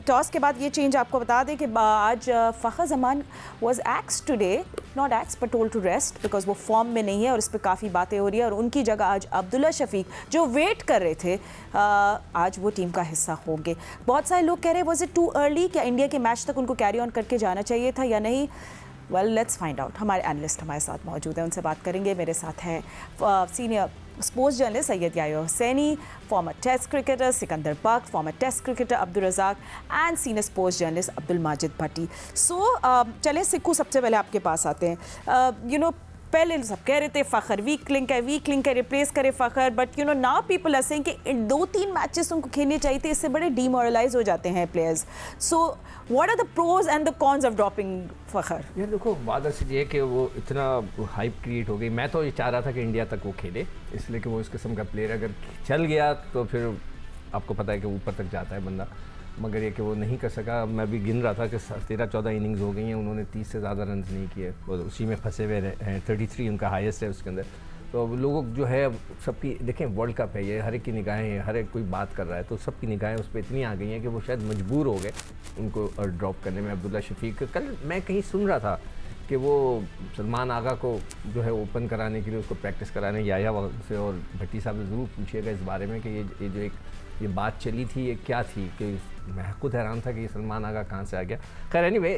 Toss के बाद ये चेंज आपको बता दें कि आज Fakhar Zaman was axed today, not axed but told to rest because वो फॉर्म में नहीं है और इस पर काफ़ी बातें हो रही है और उनकी जगह आज अब्दुल्ला शफीक जो वेट कर रहे थे आज वो टीम का हिस्सा होंगे। बहुत सारे लोग कह रहे हैं वाज इट टू अर्ली, क्या इंडिया के मैच तक उनको कैरी ऑन करके जाना चाहिए था या नहीं? Well let's find out. हमारे एनालिस्ट हमारे साथ मौजूद हैं, उनसे बात करेंगे। मेरे साथ हैं senior sports journalist Syed Yahya Hussaini, former Test cricketer Sikandar Bakhsh, former Test cricketer Abdul Razzaq and senior sports journalist Abdul Majid Bhatti. चलें सिक्कू, सबसे पहले आपके पास आते हैं। पहले सब कह रहे थे फ़खर वीक लिंक है, रिप्लेस करे Fakhar, but now people are saying कि 2-3 मैचेस उनको खेलने चाहिए थे, इससे बड़े डीमोरलाइज हो जाते हैं players. So what are the pros and the cons of dropping Fakhar? यार देखो, बात ऐसी ये है कि वो इतना हाइप क्रिएट हो गई। मैं तो ये चाह रहा था कि इंडिया तक वो खेले, इसलिए कि वो इस किस्म का प्लेयर अगर चल गया तो फिर आपको पता है कि ऊपर तक जाता है बंदा, मगर ये कि वो नहीं कर सका। मैं भी गिन रहा था कि 13-14 इनिंग्स हो गई हैं, उन्होंने 30 से ज़्यादा रन नहीं किए, वो उसी में फंसे हुए हैं। 33 उनका हाईएस्ट है उसके अंदर। तो लोगों जो है सबकी देखें, वर्ल्ड कप है ये, हर एक की निगाहें, हर एक कोई बात कर रहा है तो सबकी निगाहें उस पर इतनी आ गई हैं कि वो शायद मजबूर हो गए उनको ड्रॉप करने में। अब्दुल्ला शफीक, कल मैं कहीं सुन रहा था कि वो सलमान आगा को जो है ओपन कराने के लिए उसको प्रैक्टिस कराने याह्या से, और भट्टी साहब से ज़रूर पूछिएगा इस बारे में कि ये जो एक ये बात चली थी ये क्या थी, कि मैं खुद हैरान था कि ये सलमान आगा कहाँ से आ गया। खैर एनीवे,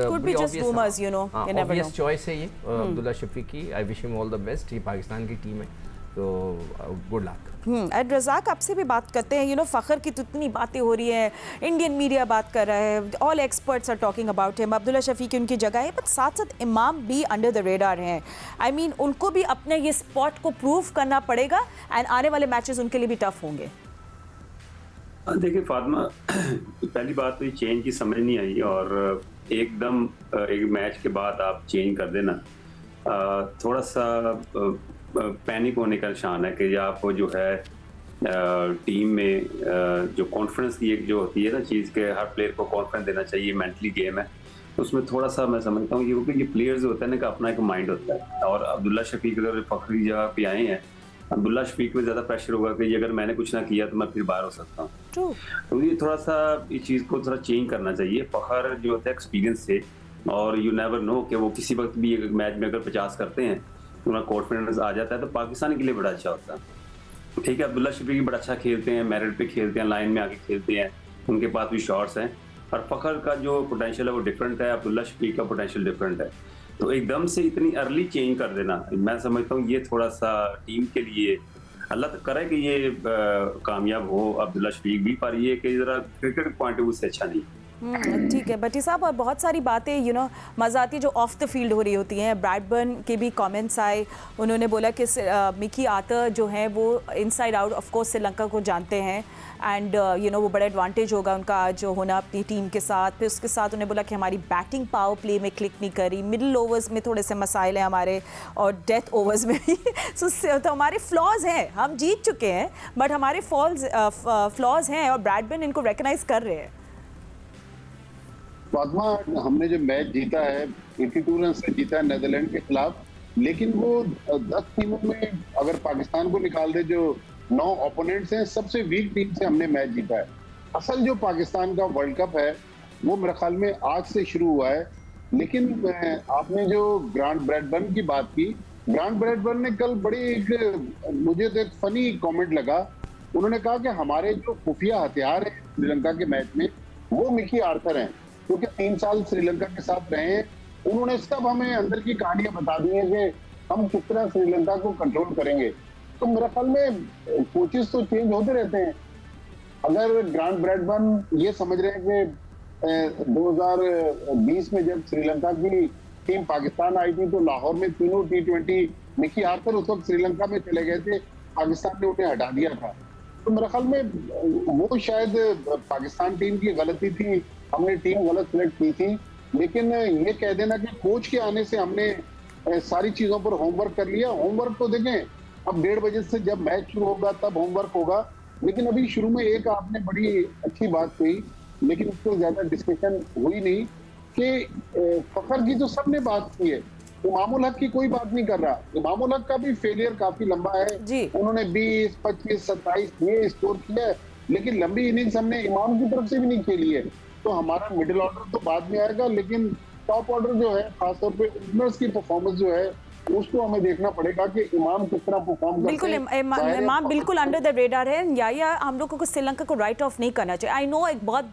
ऑब्वियस चॉइस है ये अब्दुल्ला शफीक की। I wish him all the best. ये पाकिस्तान की टीम है तो गुड लक। रज़ाक, आपसे भी बात करते हैं। फ़खर की तो इतनी बातें हो रही हैं, इंडियन मीडिया बात कर रहा है, all experts are talking about him, Abdullah Shafique उनकी जगह है, बट साथ साथ इमाम भी अंडर द रेडार हैं। आई मीन उनको भी अपने ये स्पॉट को प्रूव करना पड़ेगा एंड आने वाले मैचेस उनके लिए भी टफ होंगे। देखिए फातिमा, पहली बात तो ये चेंज की समझ नहीं आई, और एकदम एक मैच के बाद आप चेंज कर देना थोड़ा सा पैनिक होने का निशान है कि आप जो है टीम में जो कॉन्फिडेंस की एक जो होती है ना चीज़ के, हर प्लेयर को कॉन्फिडेंस देना चाहिए, मेंटली गेम है, तो उसमें थोड़ा सा मैं समझता हूँ क्योंकि ये प्लेयर्स होते हैं ना कि अपना एक माइंड होता है। और अब्दुल्ला शफीक अगर फ़खर की जगह पे आए हैं, अब्दुल्ला शफीक में ज़्यादा प्रेशर होगा कि अगर मैंने कुछ ना किया तो मैं फिर बाहर हो सकता हूँ। तो ये थोड़ा सा इस चीज़ को थोड़ा चेंज करना चाहिए। फ़खर जो होता है एक्सपीरियंस से, और यू नेवर नो कि वो किसी वक्त भी मैच में अगर 50 करते हैं तो उनका कॉन्फिडेंस आ जाता है तो पाकिस्तान के लिए बड़ा अच्छा होता है। ठीक है, अब्दुल्ला शफीक बड़ा अच्छा खेलते हैं, मेरिट पे खेलते हैं, लाइन में आके खेलते हैं, उनके पास भी शॉट्स हैं, और फ़खर का जो पोटेंशियल है वो डिफरेंट है, अब्दुल्ला शफीक का पोटेंशियल डिफरेंट है। तो एकदम से इतनी अर्ली चेंज कर देना, मैं समझता हूँ ये थोड़ा सा टीम के लिए, अल्लाह तो करे कि ये कामयाब हो अब्दुल्ला शफीक भी, पर ये कि ज़रा क्रिकेट पॉइंट ऑफ व्यू से अच्छा नहीं। ठीक है भट्टी साहब, और बहुत सारी बातें मज़ा आती है जो ऑफ द फील्ड हो रही होती हैं। ब्रैडबर्न के भी कमेंट्स आए, उन्होंने बोला कि मिकी आर्चर जो हैं वो inside out of course Sri Lanka को जानते हैं एंड वो बड़ा एडवांटेज होगा उनका आज होना अपनी टीम के साथ। फिर उसके साथ उन्होंने बोला कि हमारी बैटिंग पावर प्ले में क्लिक नहीं करी, मिडिल ओवर्स में थोड़े से मसाइल हैं हमारे, और डेथ ओवर्स में भी तो हमारे फ्लॉज हैं, हम जीत चुके हैं बट हमारे फ्लॉज हैं, और ब्रैडबर्न इनको रिकग्नाइज कर रहे हैं। फातिमा, हमने जो मैच जीता है 82 रन से जीता है नीदरलैंड के खिलाफ, लेकिन वो 10 टीमों में अगर पाकिस्तान को निकाल दे जो 9 ओपोनेंट्स हैं, सबसे वीक टीम से हमने मैच जीता है। असल जो पाकिस्तान का वर्ल्ड कप है वो मेरे ख्याल में आज से शुरू हुआ है। लेकिन आपने जो ग्रांट ब्रैडबर्न की बात की, ग्रांट ब्रैडबर्न ने कल मुझे तो एक फनी कॉमेंट लगा। उन्होंने कहा कि हमारे जो खुफिया हथियार है श्रीलंका के मैच में वो मिकी आर्चर हैं, क्योंकि 3 साल श्रीलंका के साथ रहे हैं। उन्होंने सब हमें अंदर की कहानियां बता दी हैं कि हम किस तरह श्रीलंका को कंट्रोल करेंगे। तो मेरे ख्याल में कोचेस तो चेंज होते रहते हैं। अगर ग्रांट ब्रैडबर्न ये समझ रहे हैं कि 2020 में जब श्रीलंका की टीम पाकिस्तान आई थी तो लाहौर में तीनों T20 मिकी आर्चर उस वक्त श्रीलंका में चले गए थे, पाकिस्तान ने उन्हें हटा दिया था। तो मेरे ख्याल में वो शायद पाकिस्तान टीम की गलती थी, हमने टीम गलत सिलेक्ट की थी। लेकिन ये कह देना कि कोच के आने से हमने सारी चीजों पर होमवर्क कर लिया, होमवर्क तो देखें अब 1:30 बजे से जब मैच शुरू होगा तब होमवर्क होगा। लेकिन अभी शुरू में एक आपने बड़ी अच्छी बात कही, लेकिन उस पर ज्यादा डिस्कशन हुई नहीं कि फखर की जो सबने बात की है, इमामुल हक की कोई बात नहीं कर रहा। इमामुल हक का भी फेलियर काफी लंबा है, उन्होंने 20, 25, 27 ये स्कोर किया है, लेकिन लंबी इनिंग्स हमने इमाम की तरफ से भी नहीं खेली है। तो हमारा मिडिल ऑर्डर तो बाद में आएगा, लेकिन टॉप ऑर्डर जो है, खासतौर पे ओपनर्स की परफॉर्मेंस जो है, उसको हमें देखना पड़ेगा कि इमाम किस तरह परफॉर्म करते हैं। बिल्कुल इमाम बिल्कुल अंडर द रेडार है। या हम लोगों को श्रीलंका को राइट ऑफ नहीं करना चाहिए। आई नो एक बहुत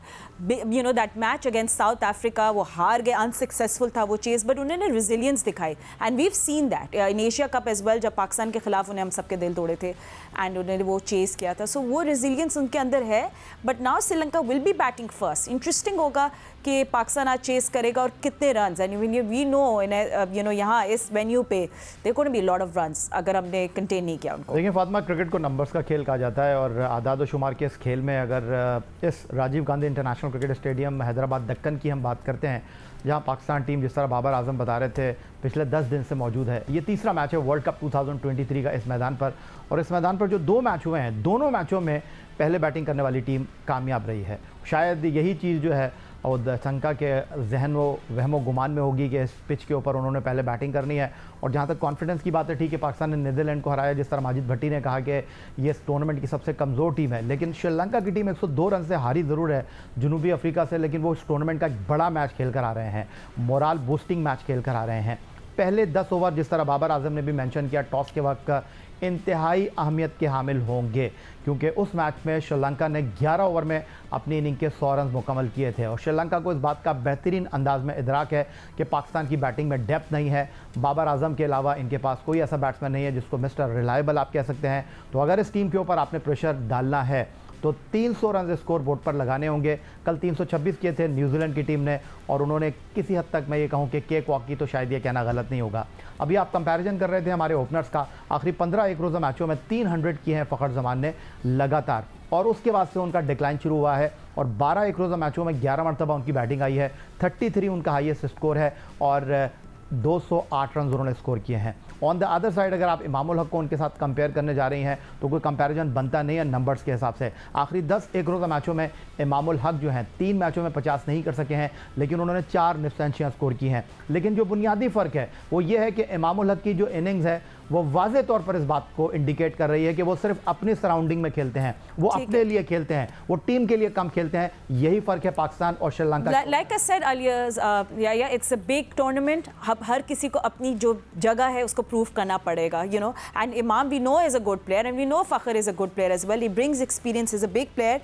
that match against South Africa वो हार गए, अनसक्सेसफुल था वो चेस, बट उन्होंने रिजिलियंस दिखाई and we have seen that in Asia Cup as well, जब पाकिस्तान के खिलाफ उन्हें हम सबके दिल तोड़े थे एंड उन्होंने वो चेस किया था। सो वो रिजिलियंस उनके अंदर है। But now Sri Lanka will be batting first. Interesting होगा कि पाकिस्तान आज चेस करेगा और कितने रन्स। एंड वी नो यहाँ इस वेन्यू पे there gonna be lot of runs अगर हमने कंटेन नहीं किया उनको। देखिए फातिमा, क्रिकेट को नंबर्स का खेल कहा जाता है और आदाद व शुमार के इस खेल में अगर इस Rajiv Gandhi International Cricket Stadium Hyderabad Deccan की हम बात करते हैं, जहां पाकिस्तान टीम जिस तरह बाबर आजम बता रहे थे पिछले 10 दिन से मौजूद है। ये तीसरा मैच है वर्ल्ड कप 2023 का इस मैदान पर, और इस मैदान पर जो 2 मैच हुए हैं, दोनों मैचों में पहले बैटिंग करने वाली टीम कामयाब रही है। शायद यही चीज़ जो है और शंका के जहन व वहमो गुमान में होगी कि इस पिच के ऊपर उन्होंने पहले बैटिंग करनी है। और जहाँ तक कॉन्फिडेंस की बात है, ठीक है, पाकिस्तान ने नीदरलैंड को हराया, जिस तरह माजिद भट्टी ने कहा कि ये इस टूर्नामेंट की सबसे कमज़ोर टीम है, लेकिन श्रीलंका की टीम 102 रन से हारी ज़रूर है जनूबी अफ्रीका से, लेकिन वो इस टूर्नामेंट का एक बड़ा मैच खेल कर आ रहे हैं, मोरल बूस्टिंग मैच खेल कर आ रहे हैं। पहले 10 ओवर, जिस तरह बाबर आजम ने भी मेंशन किया, टॉस के वक्त इंतहाई अहमियत के हामिल होंगे, क्योंकि उस मैच में श्रीलंका ने 11 ओवर में अपनी इनिंग के 100 रन मुकम्मल किए थे। और श्रीलंका को इस बात का बेहतरीन अंदाज में इदराक है कि पाकिस्तान की बैटिंग में डेप्थ नहीं है। बाबर आजम के अलावा इनके पास कोई ऐसा बैट्समैन नहीं है जिसको मिस्टर रिलायबल आप कह सकते हैं। तो अगर इस टीम के ऊपर आपने प्रेशर डालना है तो 300 रन स्कोर बोर्ड पर लगाने होंगे। कल 326 किए थे न्यूजीलैंड की टीम ने, और उन्होंने किसी हद तक मैं ये कहूँ कि केक वॉक की, तो शायद ये कहना गलत नहीं होगा। अभी आप कंपैरिजन कर रहे थे हमारे ओपनर्स का, आखिरी 15 एक रोज़ा मैचों में 300 किए हैं फ़खर जमान ने लगातार, और उसके बाद से उनका डिक्लाइन शुरू हुआ है और 12 एक रोज़ा मैचों में 11 मरतबा उनकी बैटिंग आई है। 33 उनका हाईएस्ट स्कोर है और 208 रन उन्होंने स्कोर किए हैं। ऑन द अदर साइड अगर आप इमामुल हक को उनके साथ कंपेयर करने जा रही हैं तो कोई कंपैरिजन बनता नहीं है नंबर्स के हिसाब से। आखिरी 10 एक रोज़ा मैचों में इमामुल हक जो हैं 3 मैचों में 50 नहीं कर सके हैं, लेकिन उन्होंने 4 निफ्ट सेंचुरियां स्कोर की हैं। लेकिन जो बुनियादी फ़र्क है वो ये है कि इमामुल हक की जो इनिंग्स है वो वाज़े तौर पर इस बात को इंडिकेट कर रही है कि वो सिर्फ अपनी सराउंडिंग में खेलते हैं, वो अपने लिए खेलते हैं, वो टीम के लिए कम खेलते हैं। यही फ़र्क है पाकिस्तान और Sri Lanka. Like I said earlier, it's a big tournament. हर किसी को अपनी जो जगह है उसको प्रूव करना पड़ेगा, you know. And Imam we know is a good player and we know Fakhar is a good player as well. He brings experience, is a big player.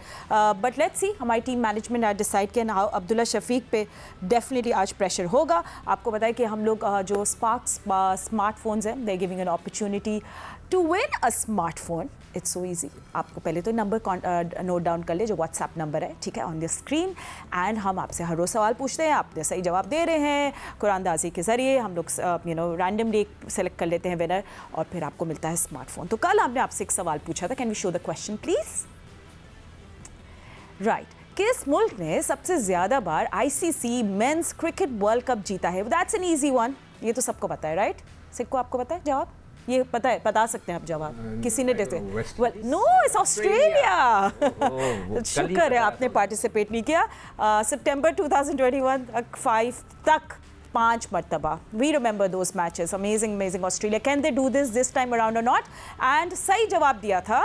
But let's see, हमारी टीम मैनेजमेंट आज decide किया ना, अब्दुल्ला शफीक पे definitely आज pressure होगा। आपको बताया कि हम लोग जो स्पार्क्स स्मार्टफोन्स हैं, they giving an opportunity to win a smartphone. It's so easy. आपको पहले तो नंबर नोट डाउन कर ले, जो व्हाट्सएप नंबर है, ठीक है, ऑन द स्क्रीन। एंड हम आपसे हर रोज़ सवाल पूछते हैं, आपने सही जवाब दे रहे हैं। कुरानदाजी के ज़रिए हम लोग रैंडमली सेलेक्ट कर लेते हैं विनर, और फिर आपको मिलता है स्मार्टफोन। तो कल हमने आपसे एक सवाल पूछा था, can we show the question please? Right, किस मुल्क ने सबसे ज़्यादा बार ICC men's cricket world cup जीता है? दैट्स एन ईजी वन, ये तो सबको पता है, राइट? सिक्को, आपको पता है जवाब? ये पता है, बता सकते हैं आप जवाब? किसी ने देते? No, it's Australia. शुक्र है आपने पार्टिसिपेट नहीं किया। सितंबर 2021 5 तक 5 मरतबा। We remember those matches. Amazing amazing Australia. Can they do this time around और नॉट? एंड सही जवाब दिया था,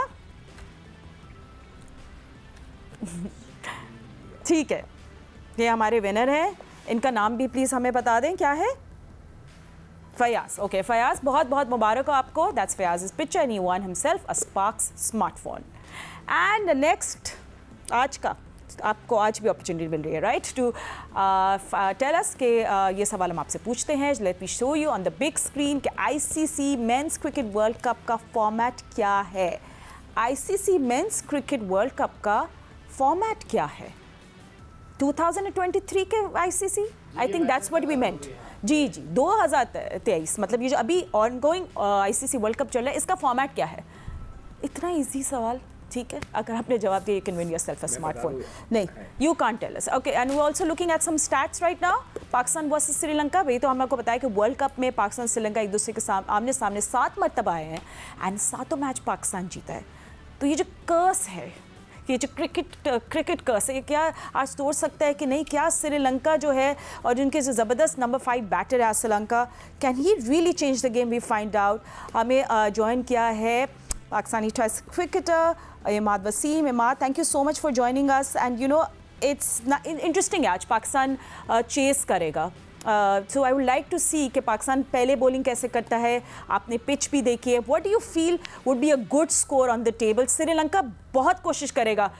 ठीक है, ये हमारे विनर हैं। इनका नाम भी प्लीज़ हमें बता दें, क्या है? फयाज। ओके फयाज, बहुत बहुत मुबारक हो आपको। That's Fayaz picture and he won himself a Sparks smartphone. And next, आज का आपको आज भी अपॉर्चुनिटी मिल रही है, राइट, टू टेल अस के ये सवाल हम आपसे पूछते हैं। Let me show you on the big screen कि ICC men's cricket world Cup का फॉर्मेट क्या है। ICC men's cricket world Cup का फॉर्मेट क्या है 2023 के ICC? I think that's what we meant. जी 2023, मतलब ये जो अभी ऑनगोइंग ICC वर्ल्ड कप चल रहा है, इसका फॉर्मेट क्या है? इतना इजी सवाल, ठीक है। अगर आपने जवाब दिया, you can win yourself a smartphone. नहीं, you can't tell us. Okay, and we also looking at some stats right now. Pakistan versus Sri Lanka, भाई तो हम आपको बताया कि वर्ल्ड कप में पाकिस्तान श्रीलंका एक दूसरे के आमने सामने 7 मरतबा आए हैं एंड 7 मैच पाकिस्तान जीता है। तो ये जो कर्स है, ये जो क्रिकेट कर्स है, ये क्या आज तोड़ सकता है कि नहीं? क्या श्रीलंका जो है और जिनके जो ज़बरदस्त नंबर 5 बैटर है Sri Lanka, can he really change the game? We find out. हमें ज्वाइन किया है Pakistani Test cricketer Imad Wasim. Imad, thank you so much for joining us. And you know, it's interesting. आज पाकिस्तान chase करेगा. So I would like to see कि पाकिस्तान पहले bowling कैसे करता है. आपने pitch भी देखी है. What do you feel would be a good score on the table? Sri Lanka बहुत कोशिश करेगा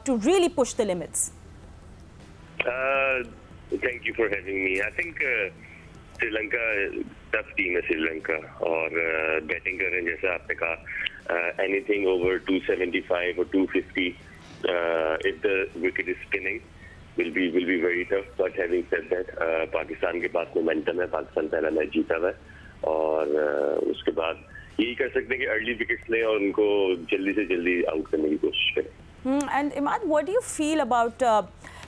to really push the limits. Thank you for having me. I think Sri Lanka tough team है श्रीलंका और बैटिंग कर रहे हैं जैसा आपने कहा anything over 275 or 250 if the wicket is spinning will be very tough. But having said that Pakistan के पास momentum है. पाकिस्तान पहला मैच जीता हुआ है और उसके बाद यही कर सकते हैं कि अर्ली विकेट्स लें और उनको जल्दी से जल्दी आउट करने की कोशिश करें. And Imad, what do you feel about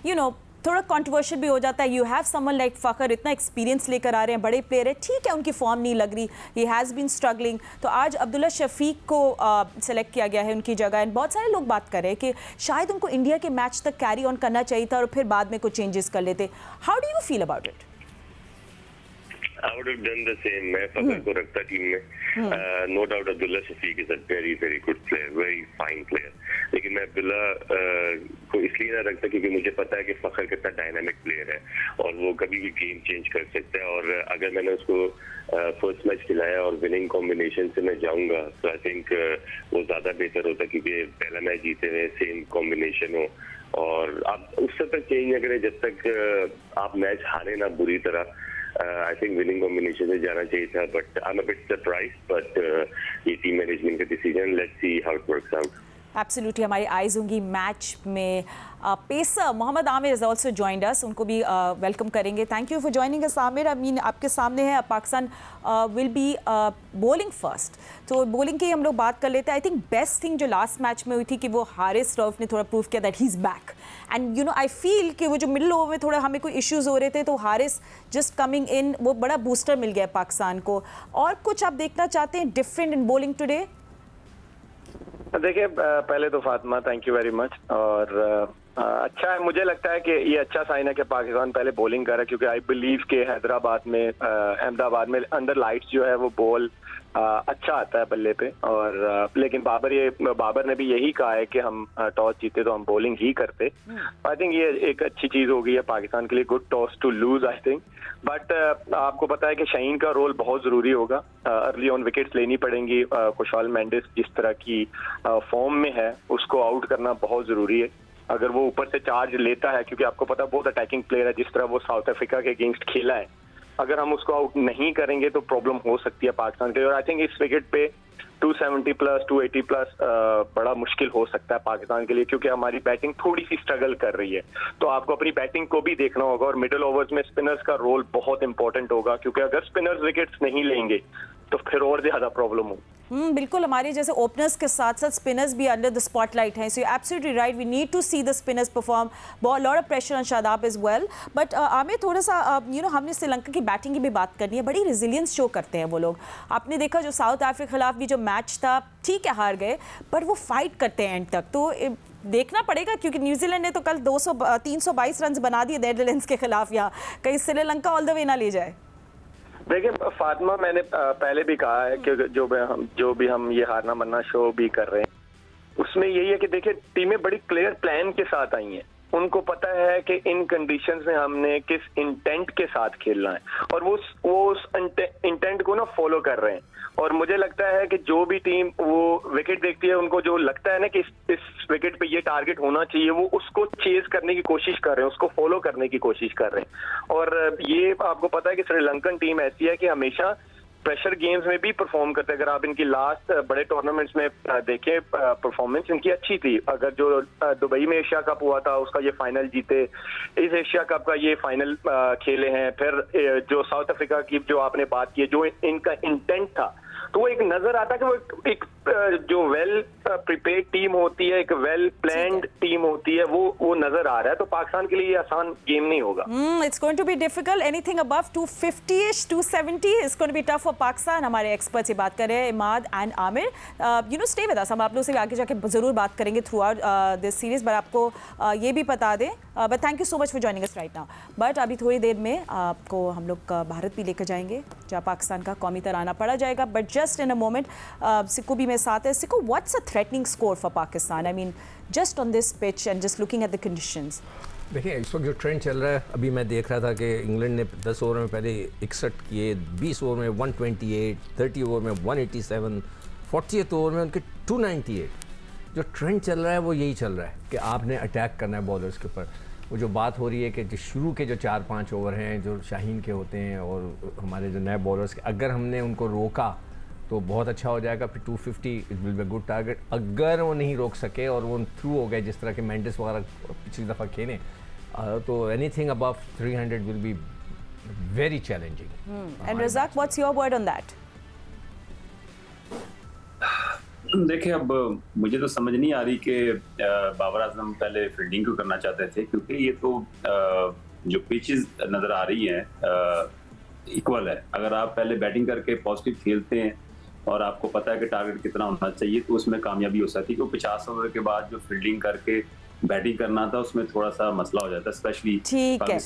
you know, थोड़ा कंट्रोवर्शियल भी हो जाता है. You have someone like Fakhar, इतना एक्सपीरियंस लेकर आ रहे हैं, बड़े प्लेयर है, ठीक है उनकी फॉर्म नहीं लग रही, ही हैज़ बीन स्ट्रगलिंग. तो आज अब्दुल्ला शफीक को सेलेक्ट किया गया है उनकी जगह. एंड बहुत सारे लोग बात कर रहे हैं कि शायद उनको इंडिया के मैच तक कैरी ऑन करना चाहिए था और फिर बाद में कुछ चेंजेस कर लेते. How do you feel about it? I would have done the same. मैं फ़खर को रखता टीम में. No doubt Abdullah Shafiq is a very good player, very fine player. लेकिन मैं अब्दुल्ला को इसलिए ना रखता क्योंकि मुझे पता है कि फ़खर कितना डायनामिक प्लेयर है और वो कभी भी गेम चेंज कर सकता है. और अगर मैंने उसको फर्स्ट मैच खिलाया और विनिंग कॉम्बिनेशन से मैं जाऊंगा तो आई थिंक वो ज़्यादा बेहतर होता क्योंकि पहला मैच जीते हुए सेम कॉम्बिनेशन हो और आप उससे तक चेंज न करें जब तक आप मैच हारे ना बुरी तरह. I think winning combination से जाना चाहिए था, but I'm a bit surprised. But ये team management का decision. Let's see how it works out. Absolutely, हमारी आइज होंगी मैच में. Pacer Mohammad Amir has also joined us. उनको भी वेलकम करेंगे. Thank you for joining us Amir. I mean आपके सामने है Pakistan will be bowling first. तो बॉलिंग की हम लोग बात कर लेते हैं. आई थिंक बेस्ट थिंग जो लास्ट मैच में हुई थी कि वो हारिस रऊफ ने थोड़ा प्रूव किया that he is back. And you know I feel कि वो जो मिडिल ओवर में थोड़ा हमें कोई इश्यूज हो रहे थे तो हारिस जस्ट कमिंग इन वो बड़ा बूस्टर मिल गया पाकिस्तान को. और कुछ आप देखना चाहते हैं डिफरेंट इन बॉलिंग टुडे? देखिए पहले तो Fatima thank you very much. और अच्छा है, मुझे लगता है कि ये अच्छा साइन है कि पाकिस्तान पहले बॉलिंग कर रहा है क्योंकि आई बिलीव के हैदराबाद में अहमदाबाद में अंडर लाइट्स जो है वो बॉल अच्छा आता है बल्ले पे. और लेकिन बाबर ने भी यही कहा है कि हम टॉस जीते तो हम बॉलिंग ही करते. आई थिंक ये एक अच्छी चीज हो गई है पाकिस्तान के लिए. Good toss to lose I think. But आपको पता है कि शाहीन का रोल बहुत जरूरी होगा. अर्ली ऑन विकेट्स लेनी पड़ेंगी. खुशहाल मेंडिस जिस तरह की फॉर्म में है उसको आउट करना बहुत जरूरी है. अगर वो ऊपर से चार्ज लेता है क्योंकि आपको पता है बहुत अटैकिंग प्लेयर है जिस तरह वो साउथ अफ्रीका के अगेंस्ट खेला है. अगर हम उसको आउट नहीं करेंगे तो प्रॉब्लम हो सकती है पाकिस्तान के. और आई थिंक इस विकेट पे 270 प्लस 280 प्लस बड़ा मुश्किल हो सकता है पाकिस्तान के लिए क्योंकि हमारी बैटिंग थोड़ी सी स्ट्रगल कर रही है. तो आपको अपनी बैटिंग को भी देखना होगा और मिडिल ओवर्स में स्पिनर्स का रोल बहुत इंपॉर्टेंट होगा क्योंकि अगर स्पिनर्स विकेट्स नहीं लेंगे तो फिर और ज्यादा प्रॉब्लम हो. बिल्कुल, हमारे जैसे ओपनर्स के साथ साथ स्पिनर्स भी अंडर द स्पॉटलाइट हैं. So you absolutely right, we need to see the spinners perform. बहुत lot of pressure on Shadab is well. But Aamir थोड़ा सा यू नो हमने श्रीलंका की बैटिंग की भी बात करनी है. बड़ी रेजिलियंस शो करते हैं वो लोग. आपने देखा जो साउथ अफ्रीका के खिलाफ भी जो मैच था, ठीक है हार गए बट वो फाइट करते हैं एंड तक. तो देखना पड़ेगा क्योंकि न्यूजीलैंड ने तो कल 322 रन बना दिए नेदरलैंड्स के खिलाफ. यहाँ कहीं श्रीलंका ऑल द वे ना ले जाए. देखिए फातिमा, मैंने पहले भी कहा है कि जो भी हम ये हारना मरना शो भी कर रहे हैं उसमें यही है कि देखिए टीमें बड़ी क्लियर प्लान के साथ आई हैं. उनको पता है कि इन कंडीशंस में हमने किस इंटेंट के साथ खेलना है और वो उस इंटेंट को ना फॉलो कर रहे हैं. और मुझे लगता है कि जो भी टीम वो विकेट देखती है उनको जो लगता है ना कि इस विकेट पे ये टारगेट होना चाहिए वो उसको चेज करने की कोशिश कर रहे हैं, उसको फॉलो करने की कोशिश कर रहे हैं. और ये आपको पता है कि श्रीलंकन टीम ऐसी है कि हमेशा प्रेशर गेम्स में भी परफॉर्म करते हैं. अगर आप इनकी लास्ट बड़े टूर्नामेंट्स में देखें परफॉर्मेंस इनकी अच्छी थी. अगर जो दुबई में एशिया कप हुआ था उसका ये फाइनल जीते, इस एशिया कप का ये फाइनल खेले हैं. फिर जो साउथ अफ्रीका की जो आपने बात की जो इनका इंटेंट था तो वो एक नजर आता कि वो एक जो वेल प्रिपेयर्ड टीम होती है, एक वेल प्लान्ड टीम होती है, वो नजर आ रहा है। तो पाकिस्तान के लिए ये आसान गेम नहीं होगा। It's going to be difficult. Anything above 250-ish 270 is going to be tough for Pakistan. हमारे एक्सपर्ट से बात कर रहे हैं Imad and Amir. You know stay with us, हम आप लोग से आगे जाके जरूर बात करेंगे throughout this series. But आपको ये भी बता दें, but thank you so much for joining us right now. But अभी थोड़ी देर में आपको हम लोग भारत भी लेकर जाएंगे, जहाँ पाकिस्तान का कौमी तराना पड़ा जाएगा। But just in a moment Sikko भी मेरे साथ है। Sikko, what's a threatening score for Pakistan? I mean just on this pitch and just looking at the conditions. देखिए इस वक्त जो ट्रेंड चल रहा है, अभी मैं देख रहा था कि इंग्लैंड ने 10 ओवर में पहले 61 किए, 20 ओवर में 128, 30 ओवर में 187, 40th ओवर में उनके 298। जो ट्रेंड चल रहा है वो यही चल रहा है कि आपने अटैक करना है बॉलर्स के ऊपर। वो जो बात हो रही है कि जो शुरू के जो 4-5 ओवर हैं जो शाहीन के होते हैं और हमारे जो नए बॉलर्स के, अगर हमने उनको रोका तो बहुत अच्छा हो जाएगा। फिर 250 it will be good target. अगर वो नहीं रोक सके और वो थ्रू हो गए जिस तरह के मेंडिस वगैरह पिछली दफ़ा खेले, तो anything above 300 will be very challenging. And Razzaq, what's your word on that? देखिए, अब मुझे तो समझ नहीं आ रही कि बाबर आजम पहले फील्डिंग को करना चाहते थे, क्योंकि ये तो जो पिचेस नज़र आ रही हैं इक्वल है। अगर आप पहले बैटिंग करके पॉजिटिव खेलते हैं और आपको पता है कि टारगेट कितना होना चाहिए, तो उसमें कामयाबी हो सकती है। क्योंकि 50 ओवर के बाद जो फील्डिंग करके बैटिंग करना था उसमें थोड़ा सा मसला हो जाता है, स्पेशली ठीक है।